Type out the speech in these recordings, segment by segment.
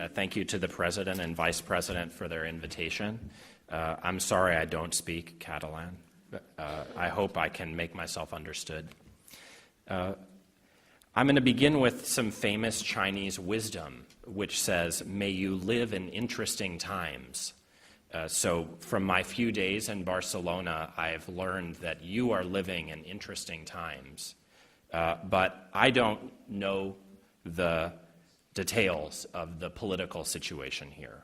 Thank you to the President and Vice President for their invitation. I'm sorry I don't speak Catalan. I hope I can make myself understood. I'm going to begin with some famous Chinese wisdom, which says, "May you live in interesting times." So from my few days in Barcelona, I've learned that you are living in interesting times. But I don't know the details of the political situation here.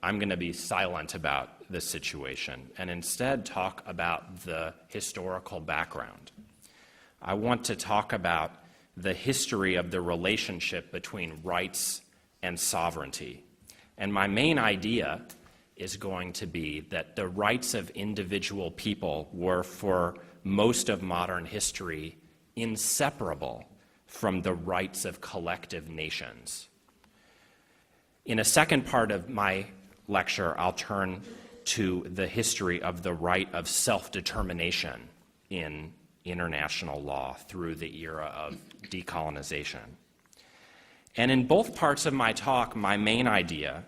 I'm going to be silent about this situation and instead talk about the historical background. I want to talk about the history of the relationship between rights and sovereignty. And my main idea is going to be that the rights of individual people were, for most of modern history, inseparable from the rights of collective nations. In a second part of my lecture, I'll turn to the history of the right of self-determination in international law through the era of decolonization. And in both parts of my talk, my main idea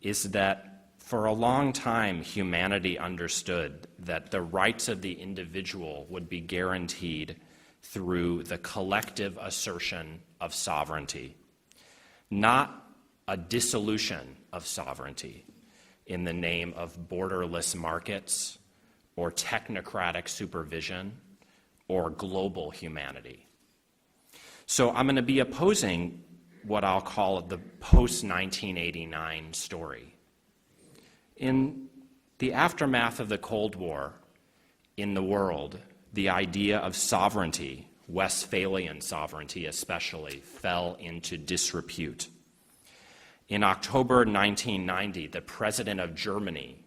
is that for a long time, humanity understood that the rights of the individual would be guaranteed through the collective assertion of sovereignty, not a dissolution of sovereignty in the name of borderless markets or technocratic supervision or global humanity. So I'm going to be opposing what I'll call the post-1989 story. In the aftermath of the Cold War in the world, the idea of sovereignty, Westphalian sovereignty especially, fell into disrepute. In October 1990, the president of Germany,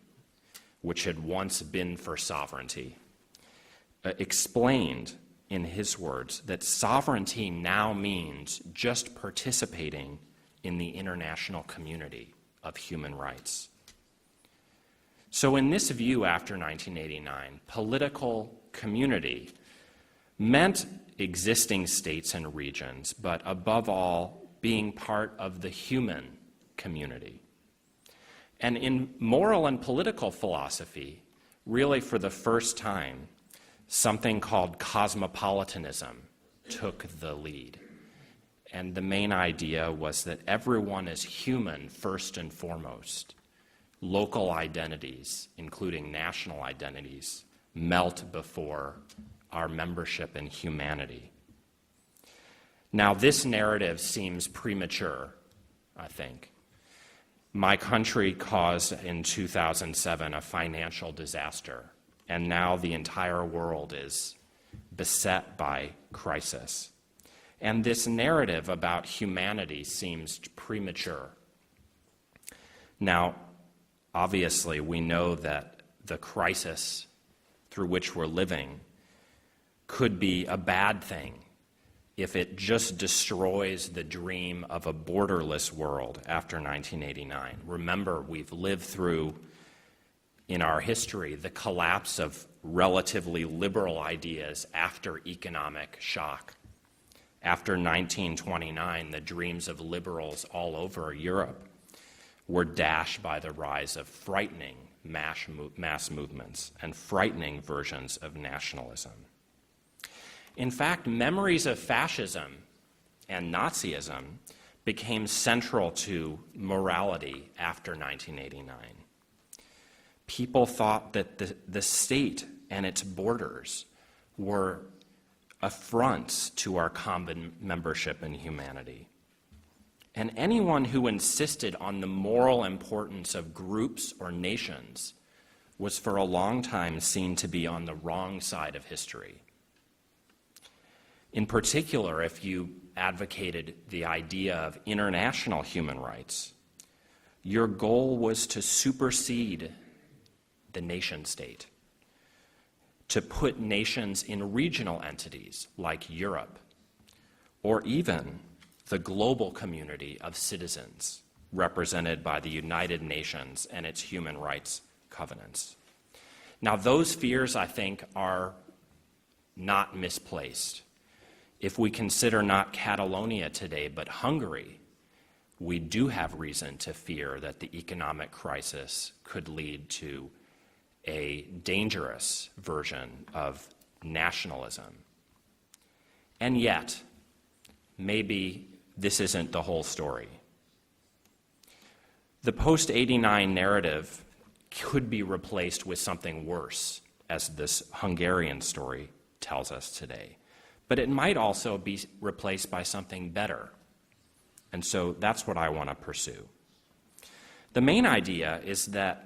which had once been for sovereignty, explained in his words that sovereignty now means just participating in the international community of human rights. So in this view after 1989, political community meant existing states and regions, but above all, being part of the human community. And in moral and political philosophy, really for the first time, something called cosmopolitanism took the lead. And the main idea was that everyone is human first and foremost. Local identities, including national identities, melt before our membership in humanity. Now, this narrative seems premature, I think. My country caused in 2007 a financial disaster, and now the entire world is beset by crisis. And this narrative about humanity seems premature. Now, obviously, we know that the crisis through which we're living could be a bad thing if it just destroys the dream of a borderless world after 1989. Remember, we've lived through, in our history, the collapse of relatively liberal ideas after economic shock. After 1929, the dreams of liberals all over Europe were dashed by the rise of frightening mass movements and frightening versions of nationalism. In fact, memories of fascism and Nazism became central to morality after 1989. People thought that the state and its borders were affronts to our common membership in humanity. And anyone who insisted on the moral importance of groups or nations was for a long time seen to be on the wrong side of history. In particular, if you advocated the idea of international human rights, your goal was to supersede the nation state, to put nations in regional entities like Europe, or even the global community of citizens represented by the United Nations and its human rights covenants. Now, those fears, I think, are not misplaced. If we consider not Catalonia today, but Hungary, we do have reason to fear that the economic crisis could lead to a dangerous version of nationalism. And yet, maybe this isn't the whole story. The post-'89 narrative could be replaced with something worse, as this Hungarian story tells us today. But it might also be replaced by something better. And so that's what I want to pursue. The main idea is that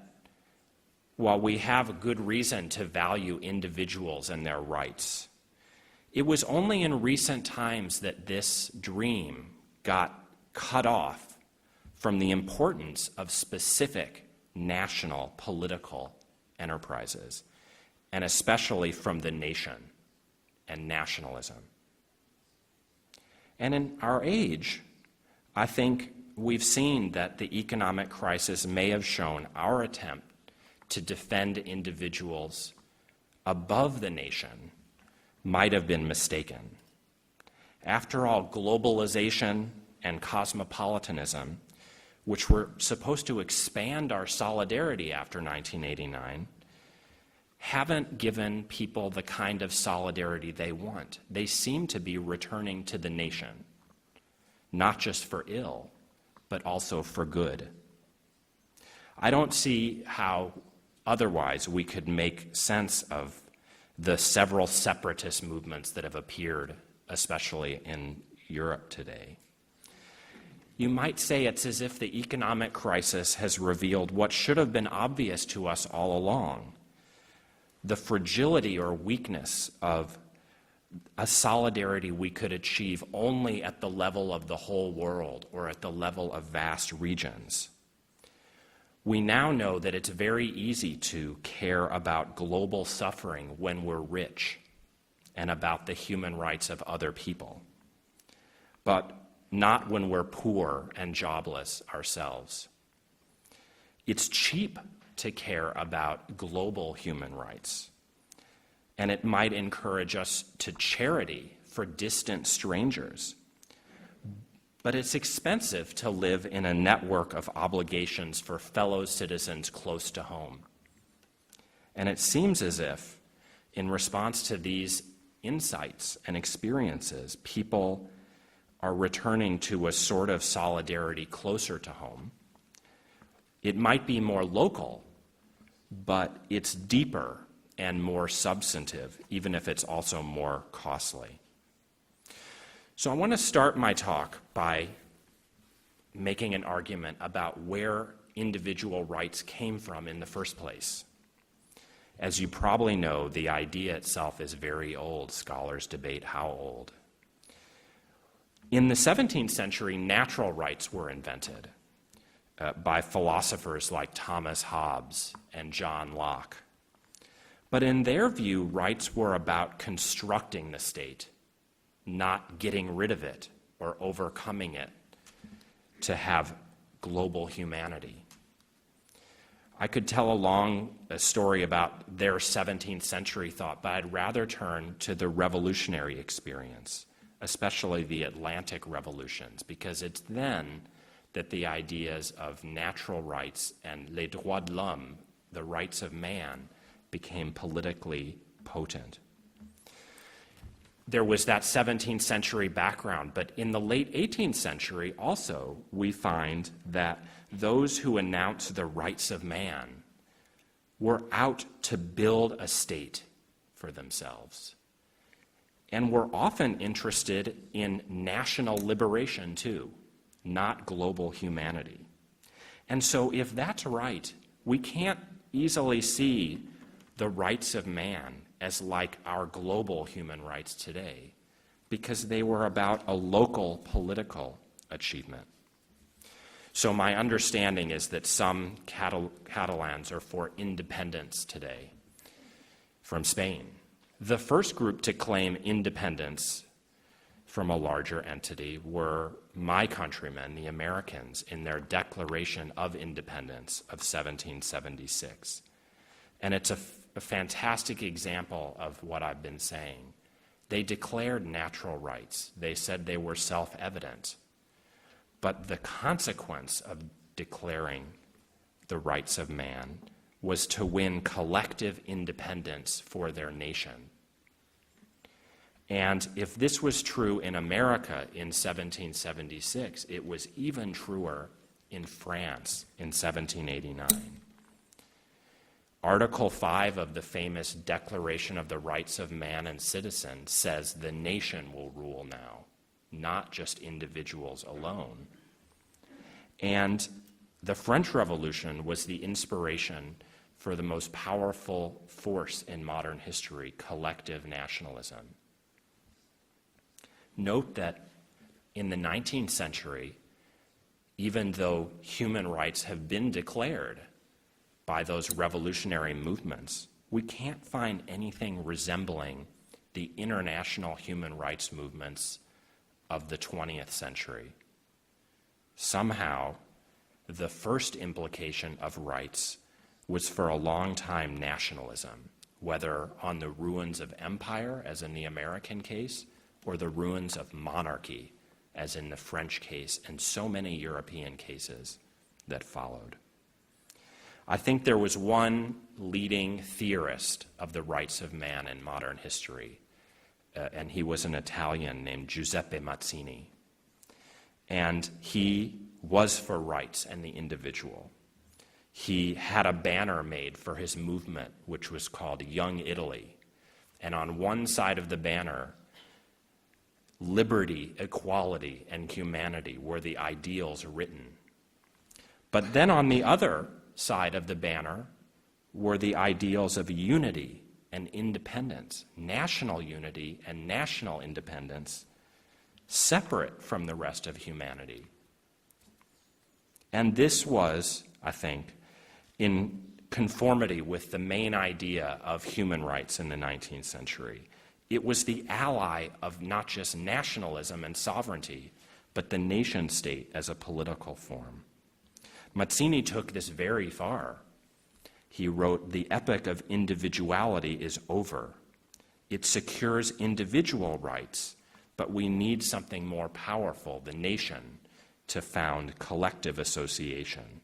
while we have good reason to value individuals and their rights, it was only in recent times that this dream got cut off from the importance of specific national political enterprises, and especially from the nation and nationalism. And in our age, I think we've seen that the economic crisis may have shown our attempt to defend individuals above the nation might have been mistaken. After all, globalization and cosmopolitanism, which were supposed to expand our solidarity after 1989, haven't given people the kind of solidarity they want. They seem to be returning to the nation, not just for ill, but also for good. I don't see how otherwise we could make sense of the several separatist movements that have appeared, especially in Europe today. You might say it's as if the economic crisis has revealed what should have been obvious to us all along: the fragility or weakness of a solidarity we could achieve only at the level of the whole world or at the level of vast regions. We now know that it's very easy to care about global suffering when we're rich and about the human rights of other people, but not when we're poor and jobless ourselves. It's cheap to care about global human rights, and it might encourage us to charity for distant strangers. But it's expensive to live in a network of obligations for fellow citizens close to home. And it seems as if, in response to these insights and experiences, people are returning to a sort of solidarity closer to home. It might be more local, but it's deeper and more substantive, even if it's also more costly. So I want to start my talk by making an argument about where individual rights came from in the first place. As you probably know, the idea itself is very old. Scholars debate how old. In the 17th century, natural rights were invented by philosophers like Thomas Hobbes and John Locke. But in their view, rights were about constructing the state, not getting rid of it or overcoming it to have global humanity. I could tell a long story about their 17th century thought, but I'd rather turn to the revolutionary experience, especially the Atlantic revolutions, because it's then that the ideas of natural rights and les droits de l'homme, the rights of man, became politically potent. There was that 17th century background, but in the late 18th century also we find that those who announced the rights of man were out to build a state for themselves, and were often interested in national liberation too, not global humanity. And so if that's right, we can't easily see the rights of man as like our global human rights today, because they were about a local political achievement. So my understanding is that some Catalans are for independence today from Spain. The first group to claim independence from a larger entity were my countrymen, the Americans, in their Declaration of Independence of 1776. And it's a fantastic example of what I've been saying. They declared natural rights. They said they were self-evident. but the consequence of declaring the rights of man was to win collective independence for their nation. And if this was true in America in 1776, it was even truer in France in 1789. Article 5 of the famous Declaration of the Rights of Man and Citizen says the nation will rule now, not just individuals alone. And the French Revolution was the inspiration for the most powerful force in modern history, collective nationalism. Note that in the 19th century, even though human rights have been declared by those revolutionary movements, we can't find anything resembling the international human rights movements of the 20th century. Somehow, the first implication of rights was for a long time nationalism, whether on the ruins of empire, as in the American case, or the ruins of monarchy, as in the French case and so many European cases that followed. I think there was one leading theorist of the rights of man in modern history, and he was an Italian named Giuseppe Mazzini. And he was for rights and the individual. He had a banner made for his movement, which was called Young Italy. And on one side of the banner, liberty, equality, and humanity were the ideals written. But then on the other side of the banner were the ideals of unity and independence, national unity and national independence, separate from the rest of humanity. And this was, I think, in conformity with the main idea of human rights in the 19th century. It was the ally of not just nationalism and sovereignty, but the nation state as a political form. Mazzini took this very far. He wrote, "The epoch of individuality is over. It secures individual rights, but we need something more powerful, the nation, to found collective association."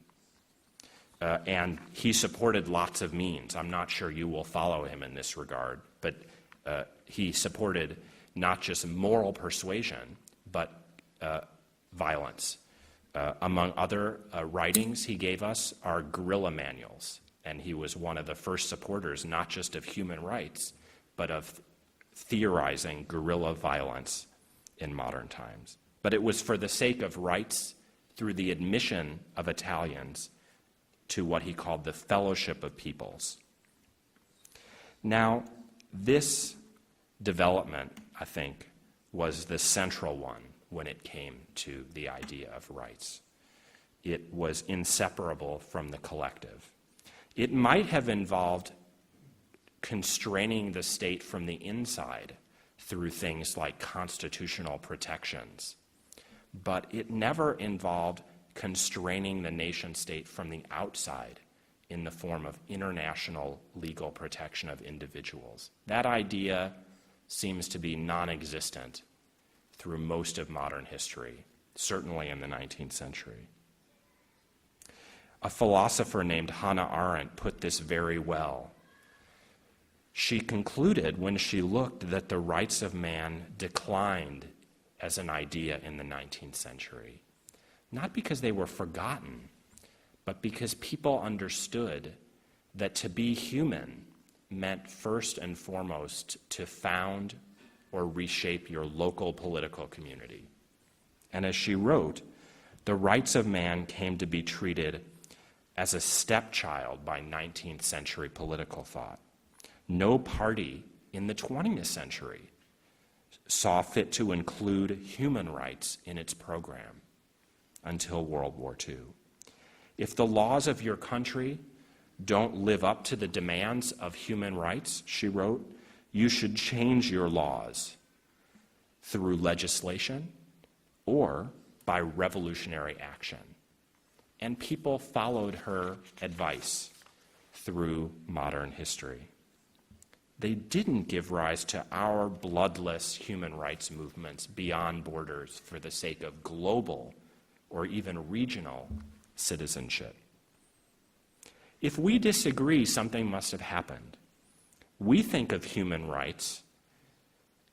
And he supported lots of means. I'm not sure you will follow him in this regard, but he supported not just moral persuasion, but violence. Among other writings he gave us are guerrilla manuals, and he was one of the first supporters not just of human rights, but of theorizing guerrilla violence in modern times. But it was for the sake of rights through the admission of Italians to what he called the fellowship of peoples. Now, this development, I think, was the central one when it came to the idea of rights. It was inseparable from the collective. It might have involved constraining the state from the inside through things like constitutional protections, but it never involved constraining the nation state from the outside in the form of international legal protection of individuals. That idea seems to be non-existent through most of modern history, certainly in the 19th century. A philosopher named Hannah Arendt put this very well. She concluded when she looked that the rights of man declined as an idea in the 19th century, not because they were forgotten, but because people understood that to be human meant first and foremost to found or reshape your local political community. And as she wrote, the rights of man came to be treated as a stepchild by 19th century political thought. No party in the 20th century saw fit to include human rights in its program until World War II. If the laws of your country don't live up to the demands of human rights, she wrote, you should change your laws through legislation or by revolutionary action. And people followed her advice through modern history. They didn't give rise to our bloodless human rights movements beyond borders for the sake of global or even regional citizenship. If we disagree, something must have happened. We think of human rights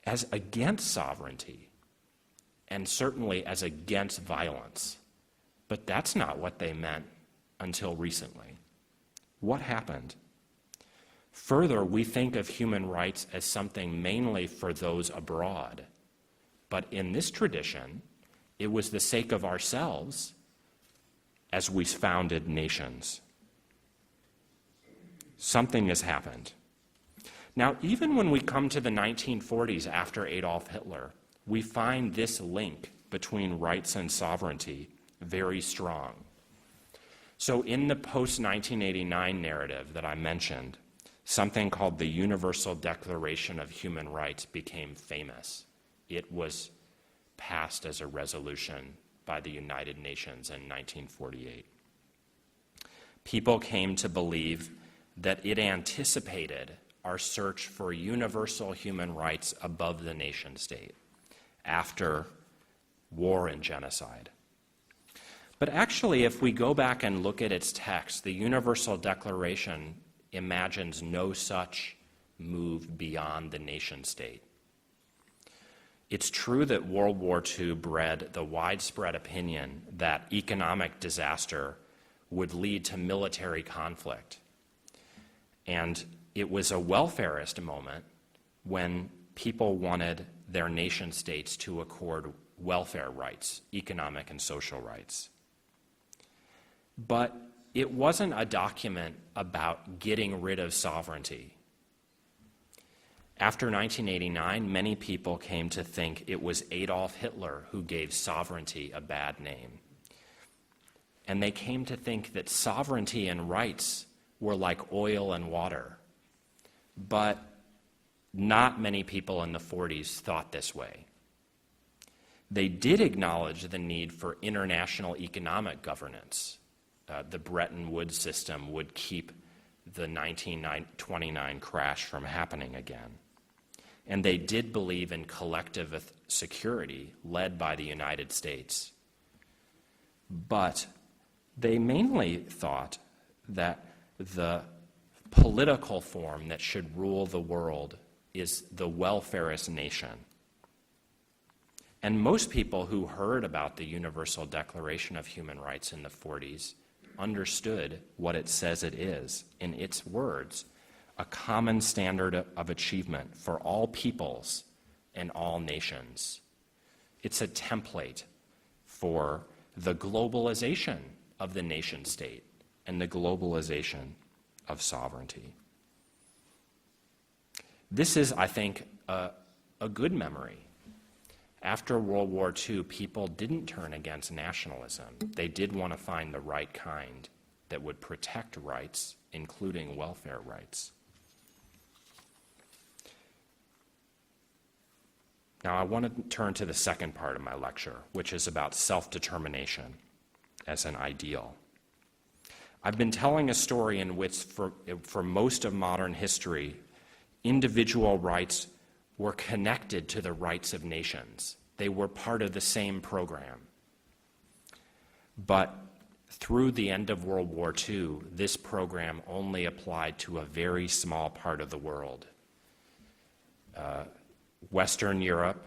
as against sovereignty, and certainly as against violence. But that's not what they meant until recently. What happened? Further, we think of human rights as something mainly for those abroad. But in this tradition, it was the sake of ourselves as we founded nations. Something has happened. Now, even when we come to the 1940s after Adolf Hitler, we find this link between rights and sovereignty very strong. So in the post-1989 narrative that I mentioned, something called the Universal Declaration of Human Rights became famous. It was passed as a resolution by the United Nations in 1948. People came to believe that it anticipated our search for universal human rights above the nation state after war and genocide. But actually, if we go back and look at its text, the Universal Declaration imagines no such move beyond the nation state. It's true that World War II bred the widespread opinion that economic disaster would lead to military conflict. And it was a welfarist moment when people wanted their nation states to accord welfare rights, economic and social rights. But it wasn't a document about getting rid of sovereignty. After 1989, many people came to think it was Adolf Hitler who gave sovereignty a bad name. And they came to think that sovereignty and rights were like oil and water. But not many people in the 40s thought this way. They did acknowledge the need for international economic governance. The Bretton Woods system would keep the 1929 crash from happening again. And they did believe in collective security led by the United States. But they mainly thought that the political form that should rule the world is the welfarist nation. And most people who heard about the Universal Declaration of Human Rights in the 40s understood what it says it is. In its words, a common standard of achievement for all peoples and all nations. It's a template for the globalization of the nation state and the globalization of sovereignty. This is, I think, a good memory. After World War II, people didn't turn against nationalism. They did want to find the right kind that would protect rights, including welfare rights. Now, I want to turn to the second part of my lecture, which is about self-determination as an ideal. I've been telling a story in which, for most of modern history, individual rights were connected to the rights of nations. They were part of the same program. But through the end of World War II, this program only applied to a very small part of the world. Western Europe,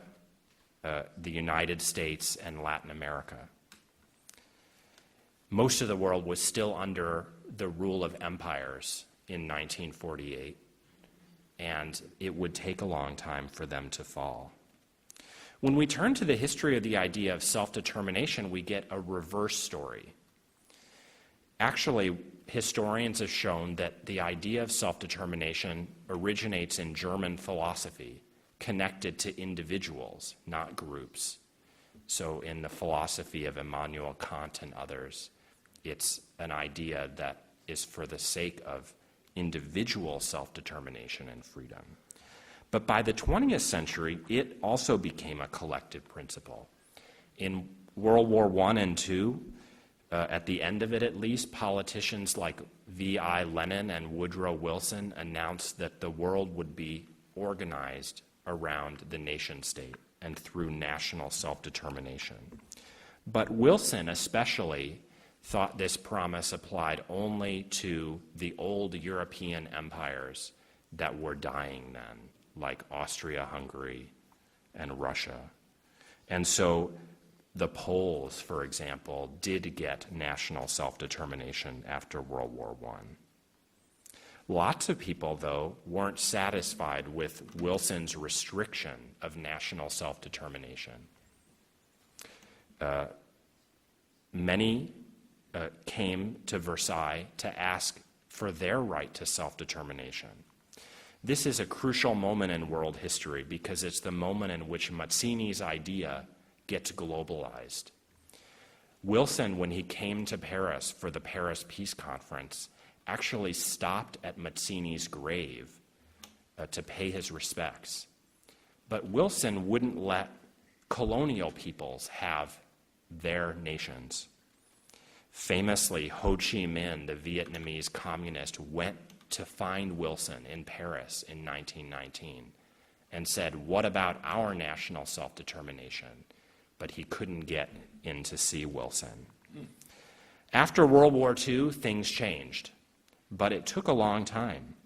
the United States, and Latin America. Most of the world was still under the rule of empires in 1948. And it would take a long time for them to fall. When we turn to the history of the idea of self-determination, we get a reverse story. Actually, historians have shown that the idea of self-determination originates in German philosophy, connected to individuals, not groups. So in the philosophy of Immanuel Kant and others, it's an idea that is for the sake of individual self-determination and freedom. But by the 20th century, it also became a collective principle. In World War I and II, at the end of it at least, politicians like V.I. Lenin and Woodrow Wilson announced that the world would be organized around the nation state and through national self-determination. But Wilson especially thought this promise applied only to the old European empires that were dying then, like Austria-Hungary and Russia. And so the Poles, for example, did get national self-determination after World War I. Lots of people, though, weren't satisfied with Wilson's restriction of national self-determination. Many came to Versailles to ask for their right to self-determination. This is a crucial moment in world history because it's the moment in which Mazzini's idea gets globalized. Wilson, when he came to Paris for the Paris Peace Conference, actually stopped at Mazzini's grave to pay his respects. But Wilson wouldn't let colonial peoples have their nations. Famously, Ho Chi Minh, the Vietnamese communist, went to find Wilson in Paris in 1919 and said, "What about our national self-determination?" But he couldn't get in to see Wilson. After World War II, things changed, but it took a long time.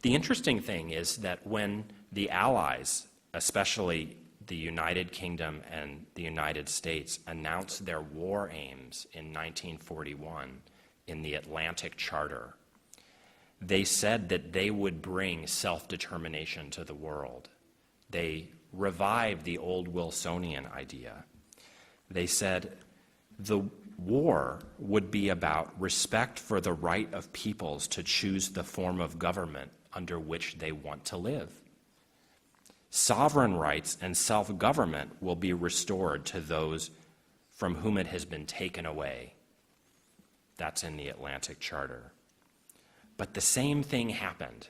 The interesting thing is that when the Allies, especially the United Kingdom and the United States, announced their war aims in 1941 in the Atlantic Charter, they said that they would bring self-determination to the world. They revived the old Wilsonian idea. They said the war would be about respect for the right of peoples to choose the form of government under which they want to live. Sovereign rights and self-government will be restored to those from whom it has been taken away. That's in the Atlantic Charter. But the same thing happened.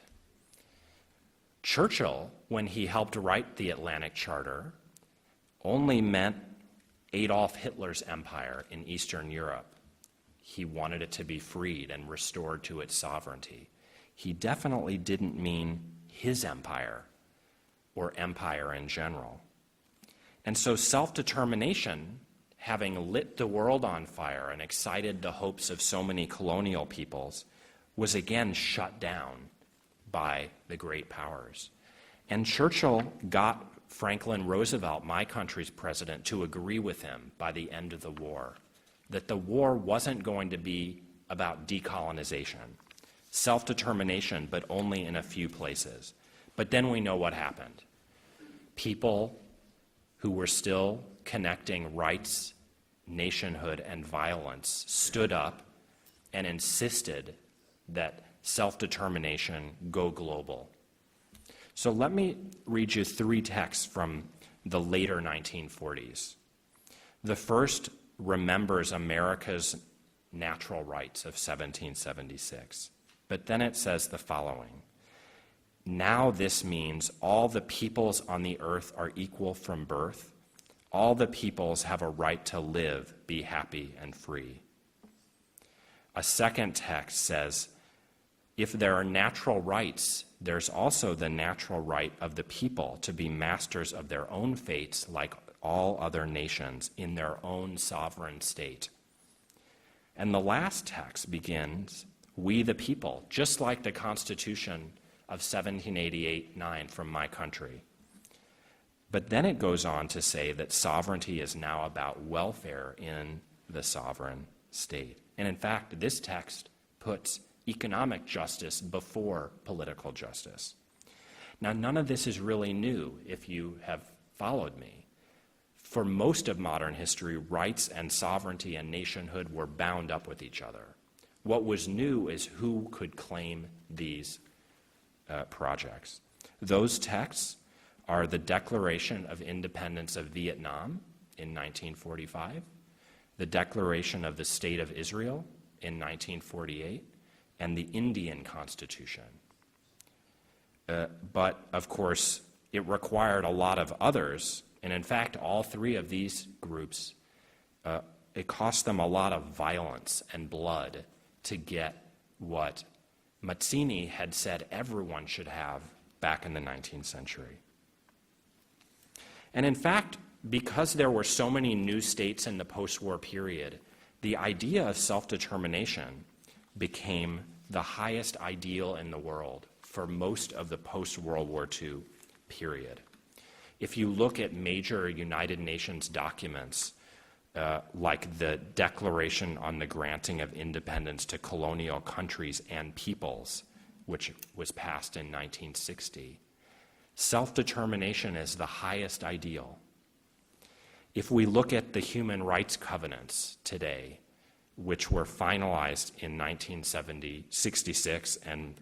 Churchill, when he helped write the Atlantic Charter, only meant Adolf Hitler's empire in Eastern Europe. He wanted it to be freed and restored to its sovereignty. He definitely didn't mean his empire or empire in general. And so self-determination, having lit the world on fire and excited the hopes of so many colonial peoples, was again shut down by the great powers. And Churchill got Franklin Roosevelt, my country's president, to agree with him by the end of the war, that the war wasn't going to be about decolonization, self-determination, but only in a few places. But then we know what happened. People who were still connecting rights, nationhood, and violence stood up and insisted that self-determination go global. So let me read you three texts from the later 1940s. The first remembers America's natural rights of 1776, but then it says the following: "Now this means all the peoples on the earth are equal from birth. All the peoples have a right to live, be happy, and free." A second text says, "If there are natural rights, there's also the natural right of the people to be masters of their own fates like all other nations in their own sovereign state." And the last text begins, "We the people," just like the Constitution of 1788-9 from my country. But then it goes on to say that sovereignty is now about welfare in the sovereign state. And in fact, this text puts economic justice before political justice. Now, none of this is really new if you have followed me. For most of modern history, rights and sovereignty and nationhood were bound up with each other. What was new is who could claim these projects. Those texts are the Declaration of Independence of Vietnam in 1945, the Declaration of the State of Israel in 1948, and the Indian Constitution. But, of course, it required a lot of others, and in fact, all three of these groups, it cost them a lot of violence and blood to get what Mazzini had said everyone should have back in the 19th century. And in fact, because there were so many new states in the post-war period, the idea of self-determination became the highest ideal in the world for most of the post-World War II period. If you look at major United Nations documents, like the Declaration on the Granting of Independence to Colonial Countries and Peoples, which was passed in 1960, self-determination is the highest ideal. If we look at the human rights covenants today, which were finalized in 1966 and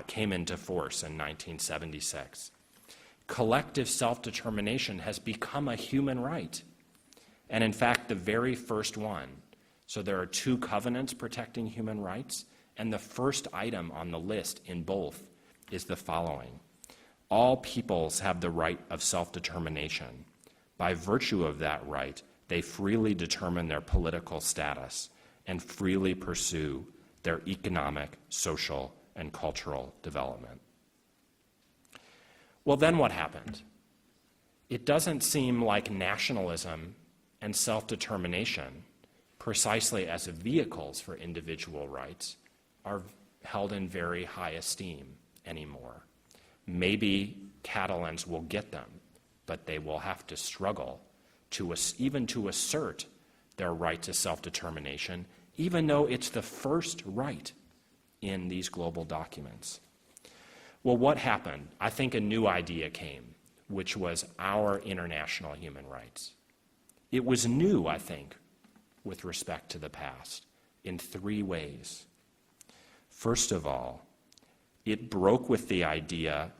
came into force in 1976, collective self-determination has become a human right. And in fact, the very first one, so there are two covenants protecting human rights, and the first item on the list in both is the following: all peoples have the right of self-determination. By virtue of that right, they freely determine their political status and freely pursue their economic, social, and cultural development. Well, then what happened? It doesn't seem like nationalism and self-determination, precisely as vehicles for individual rights, are held in very high esteem anymore. Maybe Catalans will get them, but they will have to struggle even to assert their right to self-determination, even though it's the first right in these global documents. Well, what happened? I think a new idea came, which was our international human rights. It was new, I think, with respect to the past, in three ways. First of all, it broke with the idea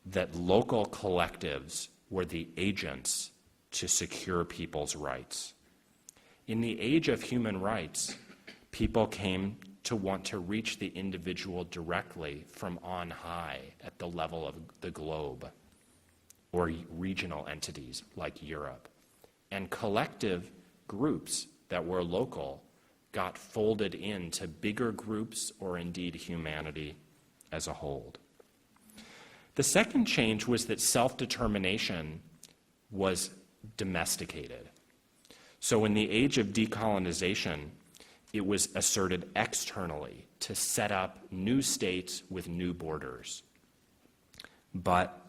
that local collectives were the agents to secure people's rights. In the age of human rights, people came to want to reach the individual directly from on high at the level of the globe, or regional entities like Europe. And collective groups that were local got folded into bigger groups, or indeed humanity as a whole. The second change was that self-determination was domesticated. So in the age of decolonization, it was asserted externally to set up new states with new borders. But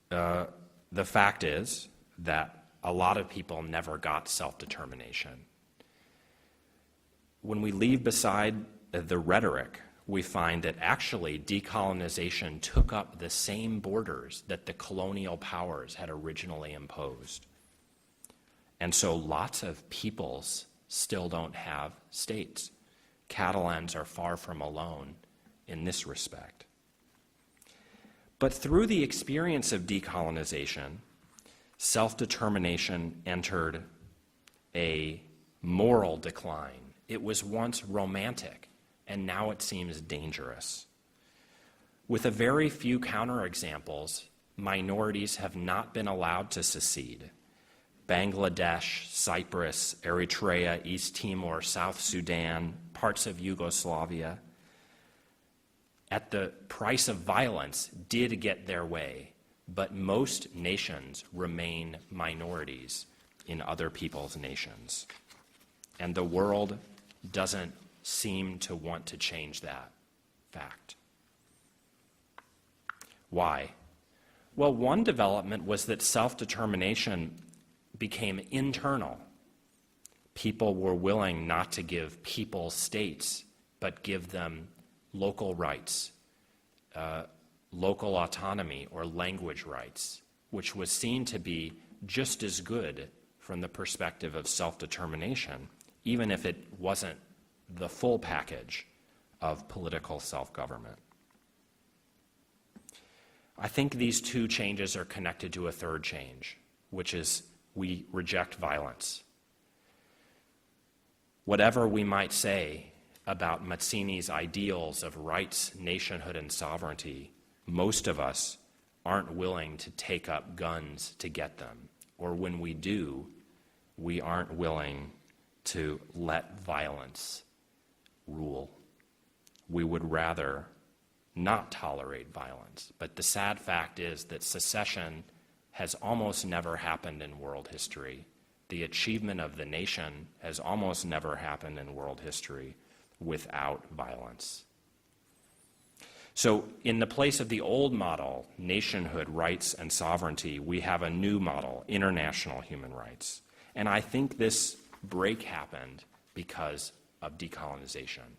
the fact is that a lot of people never got self-determination. When we leave beside the rhetoric, we find that actually decolonization took up the same borders that the colonial powers had originally imposed. And so lots of peoples still don't have states. Catalans are far from alone in this respect. But through the experience of decolonization, self-determination entered a moral decline. It was once romantic, and now it seems dangerous. With a very few counterexamples, minorities have not been allowed to secede. Bangladesh, Cyprus, Eritrea, East Timor, South Sudan, parts of Yugoslavia, at the price of violence, did get their way, but most nations remain minorities in other people's nations. And the world doesn't seem to want to change that fact. Why? Well, one development was that self-determination became internal. People were willing not to give people states, but give them local rights, local autonomy or language rights, which was seen to be just as good from the perspective of self-determination, even if it wasn't the full package of political self-government. I think these two changes are connected to a third change, which is we reject violence. Whatever we might say about Mazzini's ideals of rights, nationhood, and sovereignty, most of us aren't willing to take up guns to get them. Or when we do, we aren't willing to let violence rule. We would rather not tolerate violence. But the sad fact is that secession has almost never happened in world history. The achievement of the nation has almost never happened in world history without violence. So in the place of the old model, nationhood, rights, and sovereignty, we have a new model, international human rights. And I think this break happened because of decolonization.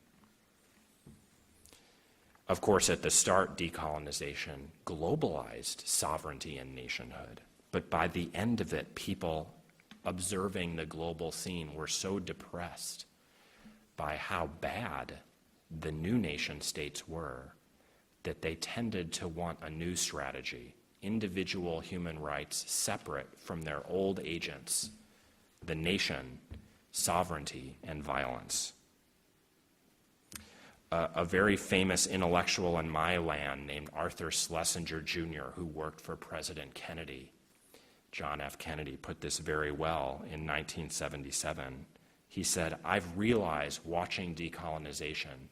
Of course, at the start, decolonization globalized sovereignty and nationhood. But by the end of it, people observing the global scene were so depressed by how bad the new nation states were that they tended to want a new strategy, individual human rights separate from their old agents, the nation, sovereignty, and violence. A very famous intellectual in my land named Arthur Schlesinger Jr., who worked for President Kennedy, John F. Kennedy, put this very well in 1977. He said, "I've realized watching decolonization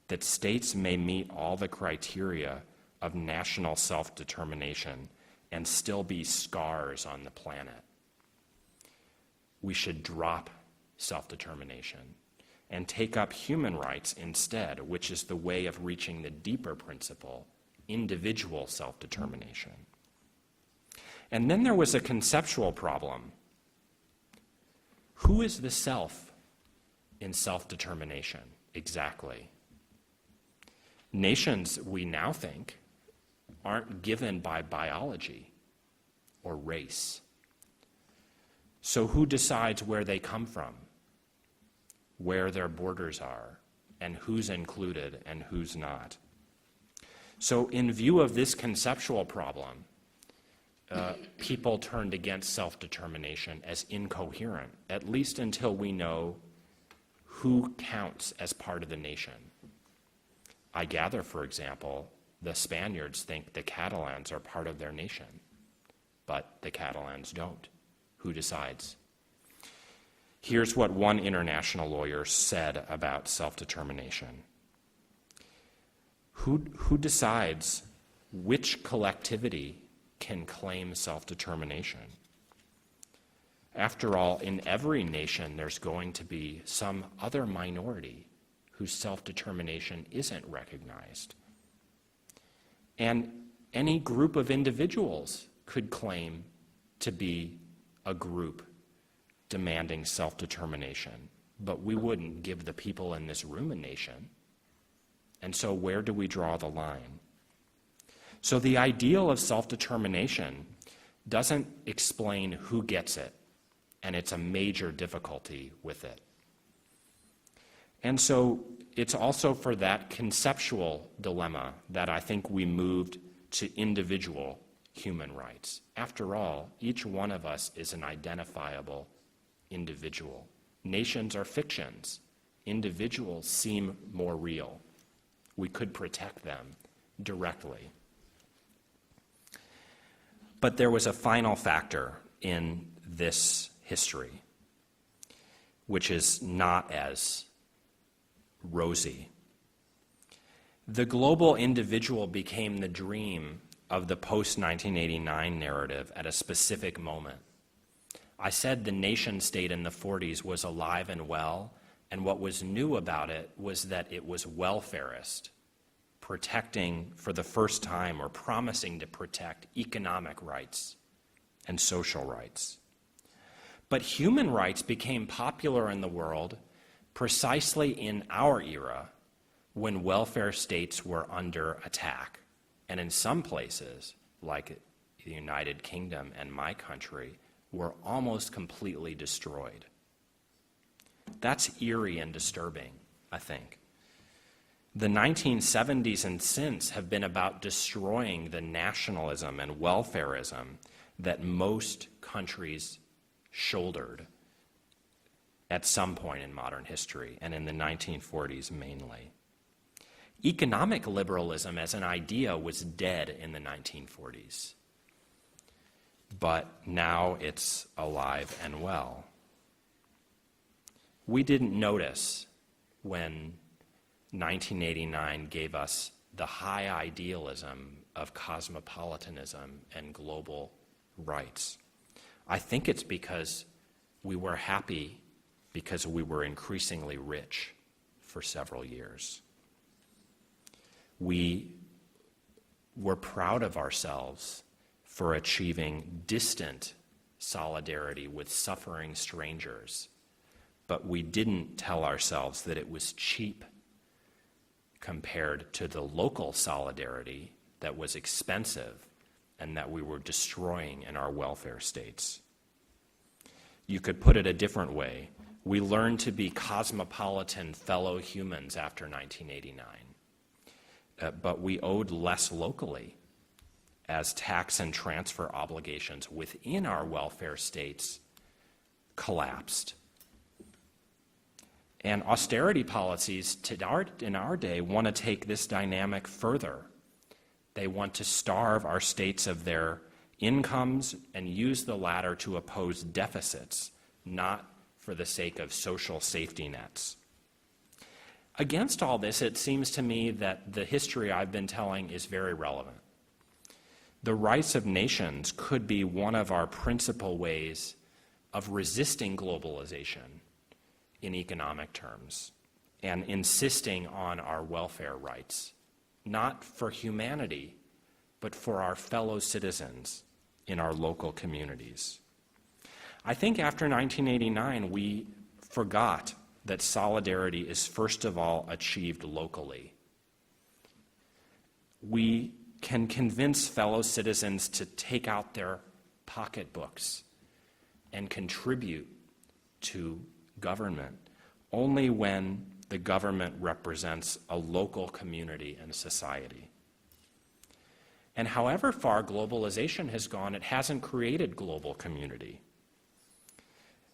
that states may meet all the criteria of national self-determination and still be scars on the planet. We should drop self-determination and take up human rights instead, which is the way of reaching the deeper principle, individual self-determination." And then there was a conceptual problem. Who is the self in self-determination exactly? Nations, we now think, aren't given by biology or race. So who decides where they come from, where their borders are, and who's included and who's not? So in view of this conceptual problem, people turned against self-determination as incoherent, at least until we know who counts as part of the nation. I gather, for example, the Spaniards think the Catalans are part of their nation, but the Catalans don't. Who decides? Here's what one international lawyer said about self-determination. Who decides which collectivity can claim self-determination? After all, in every nation, there's going to be some other minority whose self-determination isn't recognized. And any group of individuals could claim to be a group demanding self-determination, but we wouldn't give the people in this room a nation. And so where do we draw the line? So the ideal of self-determination doesn't explain who gets it, and it's a major difficulty with it. And so it's also for that conceptual dilemma that I think we moved to individual human rights. After all, each one of us is an identifiable individual. Nations are fictions. Individuals seem more real. We could protect them directly. But there was a final factor in this history, which is not as rosy. The global individual became the dream of the post-1989 narrative at a specific moment. I said the nation state in the 40s was alive and well, and what was new about it was that it was welfarist, protecting for the first time or promising to protect economic rights and social rights. But human rights became popular in the world precisely in our era when welfare states were under attack. And in some places, like the United Kingdom and my country, were almost completely destroyed. That's eerie and disturbing, I think. The 1970s and since have been about destroying the nationalism and welfarism that most countries shouldered at some point in modern history, and in the 1940s mainly. Economic liberalism as an idea was dead in the 1940s, but now it's alive and well. We didn't notice when 1989 gave us the high idealism of cosmopolitanism and global rights. I think it's because we were happy because we were increasingly rich for several years. We were proud of ourselves for achieving distant solidarity with suffering strangers, but we didn't tell ourselves that it was cheap compared to the local solidarity that was expensive and that we were destroying in our welfare states. You could put it a different way. We learned to be cosmopolitan fellow humans after 1989, but we owed less locally as tax and transfer obligations within our welfare states collapsed. And austerity policies in our day want to take this dynamic further. They want to starve our states of their incomes and use the latter to oppose deficits, not for the sake of social safety nets. Against all this, it seems to me that the history I've been telling is very relevant. The rights of nations could be one of our principal ways of resisting globalization in economic terms and insisting on our welfare rights, not for humanity, but for our fellow citizens in our local communities. I think after 1989, we forgot that solidarity is first of all achieved locally. We can convince fellow citizens to take out their pocketbooks and contribute to government only when the government represents a local community and society. And however far globalization has gone, it hasn't created global community.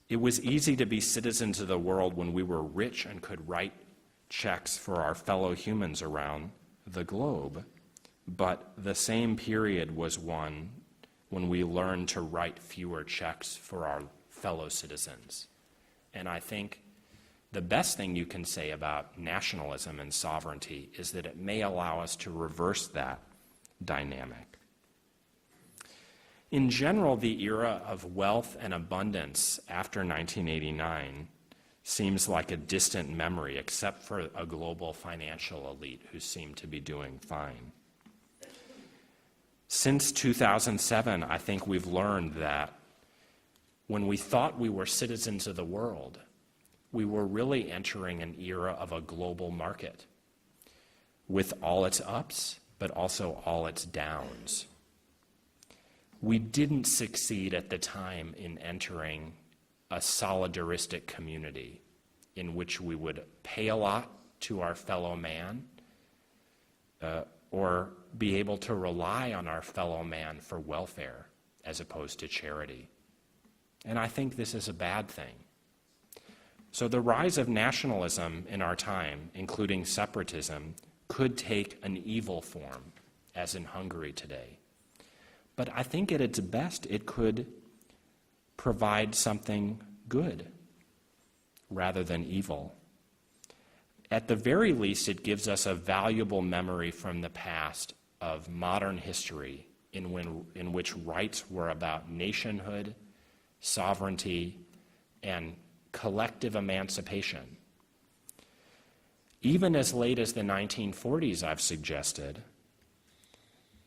It was easy to be citizens of the world when we were rich and could write checks for our fellow humans around the globe, but the same period was one when we learned to write fewer checks for our fellow citizens. And I think the best thing you can say about nationalism and sovereignty is that it may allow us to reverse that dynamic. In general, the era of wealth and abundance after 1989 seems like a distant memory, except for a global financial elite who seem to be doing fine. Since 2007, I think we've learned that when we thought we were citizens of the world, we were really entering an era of a global market with all its ups, but also all its downs. We didn't succeed at the time in entering a solidaristic community in which we would pay a lot to our fellow man or be able to rely on our fellow man for welfare as opposed to charity. And I think this is a bad thing. So the rise of nationalism in our time, including separatism, could take an evil form, as in Hungary today. But I think at its best, it could provide something good rather than evil. At the very least, it gives us a valuable memory from the past of modern history in which rights were about nationhood, sovereignty, and collective emancipation. Even as late as the 1940s, I've suggested,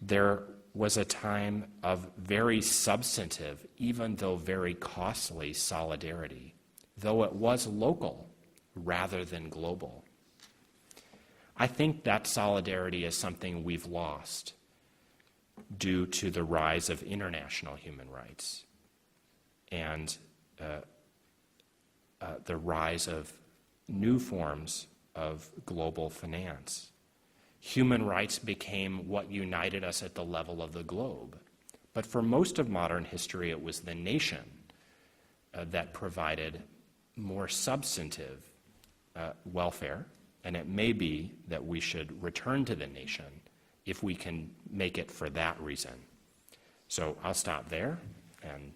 there was a time of very substantive, even though very costly, solidarity, though it was local rather than global. I think that solidarity is something we've lost due to the rise of international human rights and the rise of new forms of global finance. Human rights became what united us at the level of the globe. But for most of modern history, it was the nation that provided more substantive welfare, and it may be that we should return to the nation if we can make it for that reason. So I'll stop there, and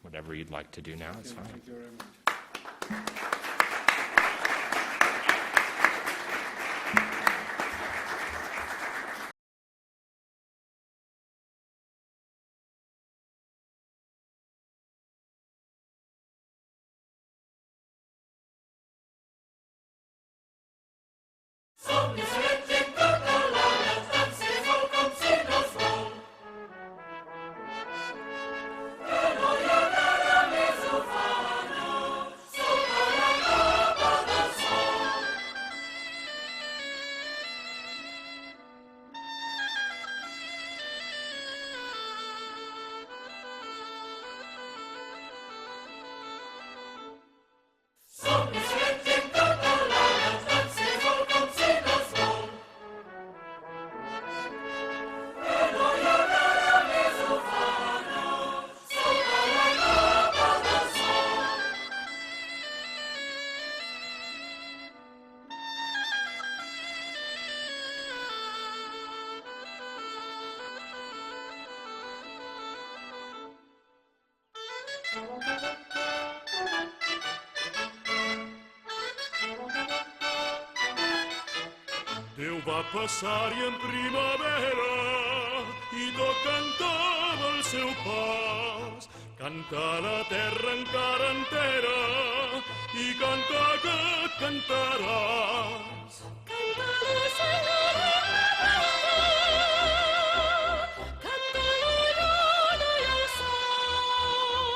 whatever you'd like to do now is fine. Thank you very much. Déu va passar-hi en primavera i tot cantava el seu pas. Canta la terra encara entera i canta que cantaràs. Canta la senyora canta l'ollona i el sol.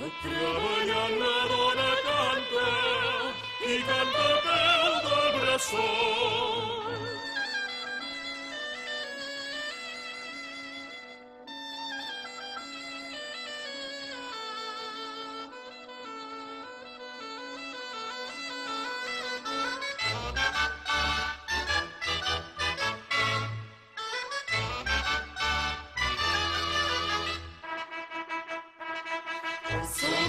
Tot treballant la dona canta i canta a peu del bressol. Sol